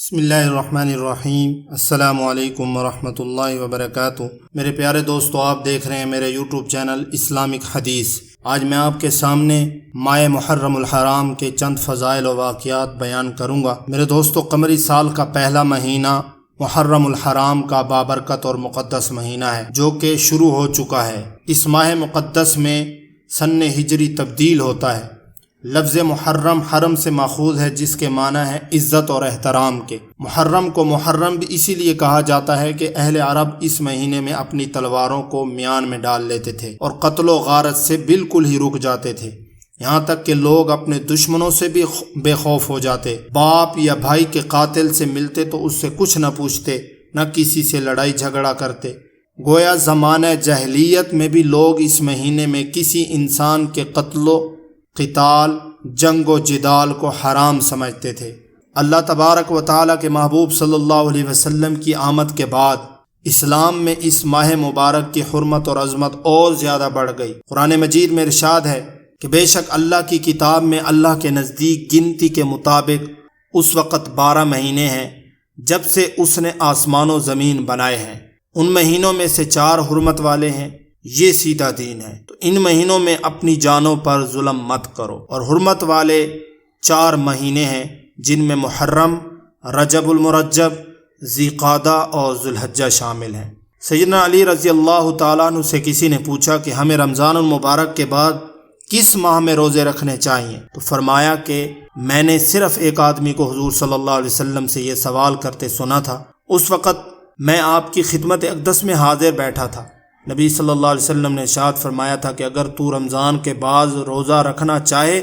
بسم اللہ الرحمن الرحیم۔ السلام علیکم ورحمۃ اللہ وبرکاتہ۔ میرے پیارے دوستو، آپ دیکھ رہے ہیں میرے یوٹیوب چینل اسلامک حدیث۔ آج میں آپ کے سامنے ماہ محرم الحرام کے چند فضائل و واقعات بیان کروں گا۔ میرے دوستو، قمری سال کا پہلا مہینہ محرم الحرام کا بابرکت اور مقدس مہینہ ہے، جو کہ شروع ہو چکا ہے۔ اس ماہ مقدس میں سن ہجری تبدیل ہوتا ہے۔ لفظ محرم حرم سے ماخوذ ہے، جس کے معنی ہے عزت اور احترام کے۔ محرم کو محرم بھی اسی لیے کہا جاتا ہے کہ اہل عرب اس مہینے میں اپنی تلواروں کو میان میں ڈال لیتے تھے اور قتل و غارت سے بالکل ہی رک جاتے تھے، یہاں تک کہ لوگ اپنے دشمنوں سے بھی بے خوف ہو جاتے۔ باپ یا بھائی کے قاتل سے ملتے تو اس سے کچھ نہ پوچھتے، نہ کسی سے لڑائی جھگڑا کرتے۔ گویا زمانہ جاہلیت میں بھی لوگ اس مہینے میں کسی انسان کے قتل و قتال، جنگ و جدال کو حرام سمجھتے تھے۔ اللہ تبارک و تعالیٰ کے محبوب صلی اللہ علیہ وسلم کی آمد کے بعد اسلام میں اس ماہ مبارک کی حرمت اور عظمت اور زیادہ بڑھ گئی۔ قرآن مجید میں ارشاد ہے کہ بے شک اللہ کی کتاب میں اللہ کے نزدیک گنتی کے مطابق اس وقت 12 مہینے ہیں جب سے اس نے آسمان و زمین بنائے ہیں۔ ان مہینوں میں سے 4 حرمت والے ہیں، یہ سیدھا دین ہے، تو ان مہینوں میں اپنی جانوں پر ظلم مت کرو۔ اور حرمت والے 4 مہینے ہیں جن میں محرم، رجب المرجب، ذی قعدہ اور ذو الحجہ شامل ہیں۔ سیدنا علی رضی اللہ تعالیٰ عنہ سے کسی نے پوچھا کہ ہمیں رمضان المبارک کے بعد کس ماہ میں روزے رکھنے چاہیے؟ تو فرمایا کہ میں نے صرف ایک آدمی کو حضور صلی اللہ علیہ وسلم سے یہ سوال کرتے سنا تھا۔ اس وقت میں آپ کی خدمت اقدس میں حاضر بیٹھا تھا۔ نبی صلی اللہ علیہ وسلم نے ارشاد فرمایا تھا کہ اگر تو رمضان کے بعد روزہ رکھنا چاہے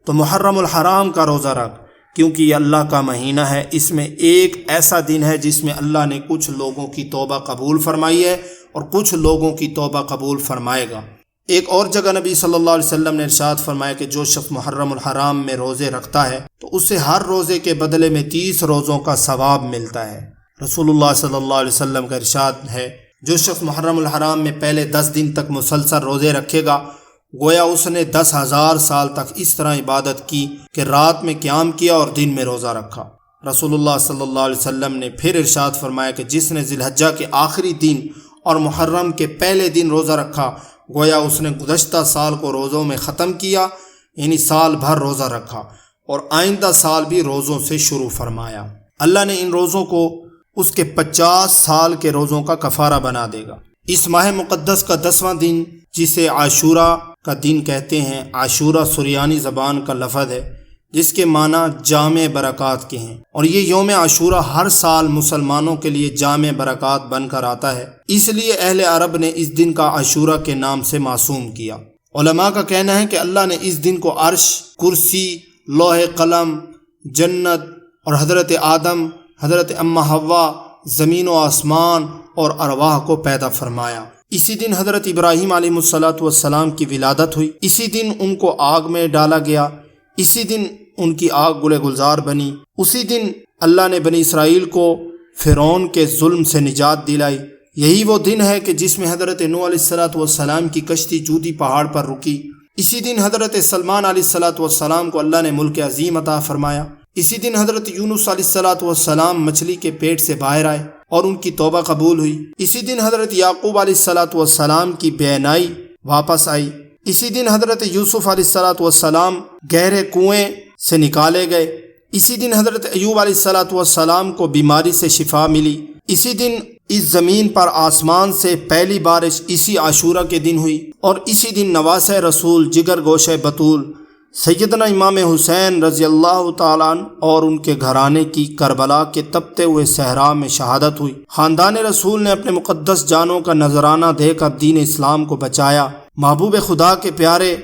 تو محرم الحرام کا روزہ رکھ، کیونکہ یہ اللہ کا مہینہ ہے۔ اس میں ایک ایسا دن ہے جس میں اللہ نے کچھ لوگوں کی توبہ قبول فرمائی ہے اور کچھ لوگوں کی توبہ قبول فرمائے گا۔ ایک اور جگہ نبی صلی اللہ علیہ وسلم نے ارشاد فرمایا کہ جو شخص محرم الحرام میں روزے رکھتا ہے تو اسے ہر روزے کے بدلے میں 30 روزوں کا ثواب ملتا ہے۔ رسول اللہ صلی اللہ علیہ وسلم کا ارشاد ہے، جو شخص محرم الحرام میں پہلے 10 دن تک مسلسل روزے رکھے گا، گویا اس نے 10,000 سال تک اس طرح عبادت کی کہ رات میں قیام کیا اور دن میں روزہ رکھا۔ رسول اللہ صلی اللہ علیہ وسلم نے پھر ارشاد فرمایا کہ جس نے ذی الحجہ کے آخری دن اور محرم کے پہلے دن روزہ رکھا، گویا اس نے گزشتہ سال کو روزوں میں ختم کیا، یعنی سال بھر روزہ رکھا اور آئندہ سال بھی روزوں سے شروع فرمایا۔ اللہ نے ان روزوں کو اس کے 50 سال کے روزوں کا کفارہ بنا دے گا۔ اس ماہ مقدس کا 10واں دن، جسے عاشورہ کا دن کہتے ہیں، عاشورہ سریانی زبان کا لفظ ہے جس کے معنی جامع برکات کے ہیں، اور یہ یوم عاشورہ ہر سال مسلمانوں کے لیے جامع برکات بن کر آتا ہے، اس لیے اہل عرب نے اس دن کا عاشورہ کے نام سے موسوم کیا۔ علماء کا کہنا ہے کہ اللہ نے اس دن کو عرش، کرسی، لوح قلم، جنت اور حضرت آدم، حضرت اماں حوا، زمین و آسمان اور ارواح کو پیدا فرمایا۔ اسی دن حضرت ابراہیم علیہ السلام کی ولادت ہوئی، اسی دن ان کو آگ میں ڈالا گیا، اسی دن ان کی آگ گلے گلزار بنی، اسی دن اللہ نے بنی اسرائیل کو فرعون کے ظلم سے نجات دلائی۔ یہی وہ دن ہے کہ جس میں حضرت نوح علیہ السلام کی کشتی جودی پہاڑ پر رکی، اسی دن حضرت سلمان علیہ السلام کو اللہ نے ملک عظیم عطا فرمایا، اسی دن حضرت یونس علیہ السلام مچھلی کے پیٹ سے باہر آئے اور ان کی توبہ قبول ہوئی، اسی دن حضرت یعقوب علیہ السلام کی بینائی واپس آئی، اسی دن حضرت یوسف علیہ السلام گہرے کنویں سے نکالے گئے، اسی دن حضرت ایوب علیہ السلام کو بیماری سے شفا ملی، اسی دن اس زمین پر آسمان سے پہلی بارش اسی عاشورہ کے دن ہوئی، اور اسی دن نواسہ رسول، جگر گوشہ بطول سیدنا امام حسین رضی اللہ تعالیٰ عنہ اور ان کے گھرانے کی کربلا کے تپتے ہوئے صحرا میں شہادت ہوئی۔ خاندان رسول نے اپنے مقدس جانوں کا نذرانہ دے کر دین اسلام کو بچایا۔ محبوب خدا کے پیارے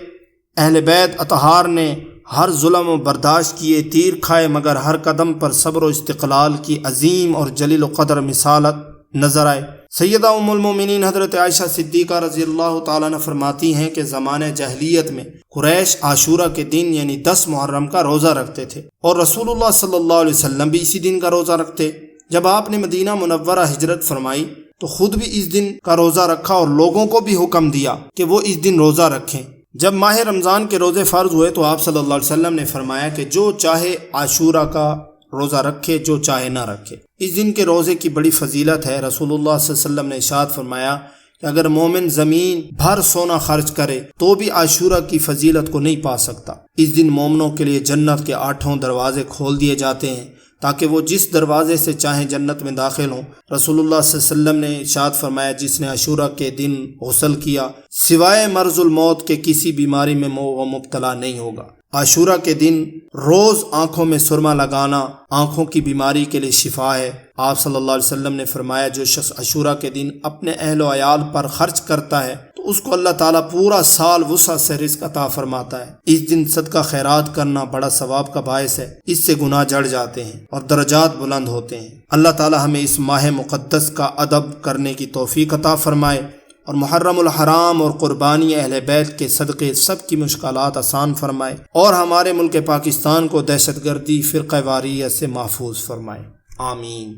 اہل بیت اطہار نے ہر ظلم و برداشت کیے، تیر کھائے، مگر ہر قدم پر صبر و استقلال کی عظیم اور جلیل و قدر مثالت نظر آئے۔ سیدہ ام المومنین حضرت عائشہ صدیقہ رضی اللہ تعالیٰ عنہ فرماتی ہیں کہ زمانہ جاہلیت میں قریش عاشورہ کے دن یعنی 10 محرم کا روزہ رکھتے تھے، اور رسول اللہ صلی اللہ علیہ وسلم بھی اسی دن کا روزہ رکھتے۔ جب آپ نے مدینہ منورہ ہجرت فرمائی تو خود بھی اس دن کا روزہ رکھا اور لوگوں کو بھی حکم دیا کہ وہ اس دن روزہ رکھیں۔ جب ماہ رمضان کے روزے فرض ہوئے تو آپ صلی اللہ علیہ وسلم نے فرمایا کہ جو چاہے عاشورہ کا روزہ رکھے، جو چاہے نہ رکھے۔ اس دن کے روزے کی بڑی فضیلت ہے۔ رسول اللہ صلی اللہ علیہ وسلم نے ارشاد فرمایا کہ اگر مومن زمین بھر سونا خرچ کرے تو بھی عاشورہ کی فضیلت کو نہیں پا سکتا۔ اس دن مومنوں کے لیے جنت کے 8 دروازے کھول دیے جاتے ہیں تاکہ وہ جس دروازے سے چاہیں جنت میں داخل ہوں۔ رسول اللہ صلی اللہ علیہ وسلم نے ارشاد فرمایا جس نے عاشورہ کے دن غسل کیا سوائے مرض الموت کے کسی بیماری میں وہ مبتلا نہیں ہوگا۔ عاشورہ کے دن روز آنکھوں میں سرما لگانا آنکھوں کی بیماری کے لیے شفا ہے۔ آپ صلی اللہ علیہ وسلم نے فرمایا جو شخص عاشورہ کے دن اپنے اہل و عیال پر خرچ کرتا ہے تو اس کو اللہ تعالیٰ پورا سال وسعت سے رزق عطا فرماتا ہے۔ اس دن صدقہ خیرات کرنا بڑا ثواب کا باعث ہے، اس سے گناہ جڑ جاتے ہیں اور درجات بلند ہوتے ہیں۔ اللہ تعالیٰ ہمیں اس ماہ مقدس کا ادب کرنے کی توفیق عطا فرمائے اور محرم الحرام اور قربانی اہل بیت کے صدقے سب کی مشکلات آسان فرمائے اور ہمارے ملک پاکستان کو دہشت گردی فرقہ واریت سے محفوظ فرمائے۔ آمین۔